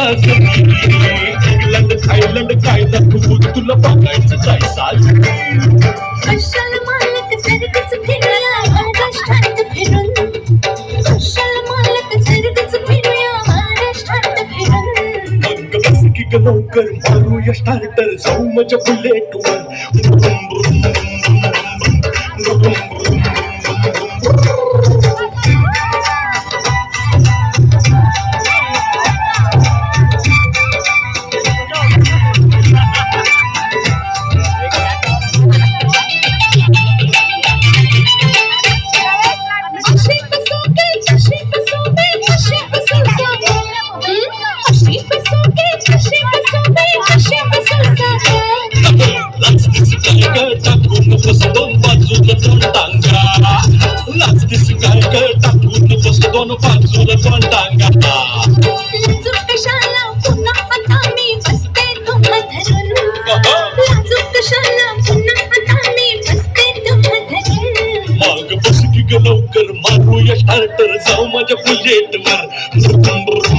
साज England Thailand काय दाखवू तुला बघायचं काय साज कशाला मालक सरकच फिरूया महाराष्ट्रात फिरून कशाला मालक सरकच फिरूया महाराष्ट्रात फिरून मग बस की ग लवकर मारूया स्टार्टर जाऊ माझ्या बुलेटवर टाकून बस दोन बाजूला दोन टांगा लाचतीस काय कर टाकून बस दोन बाजूला दोन टांगा लाजू कशाला पुन्हा आता मी बसते तुम्हा धरून लाजू कशाला पुन्हा आता मी बसते तुम्हा धरून मग बस की ग लवकर मारूया स्टार्टर जाऊ माझ्या बुलेटवर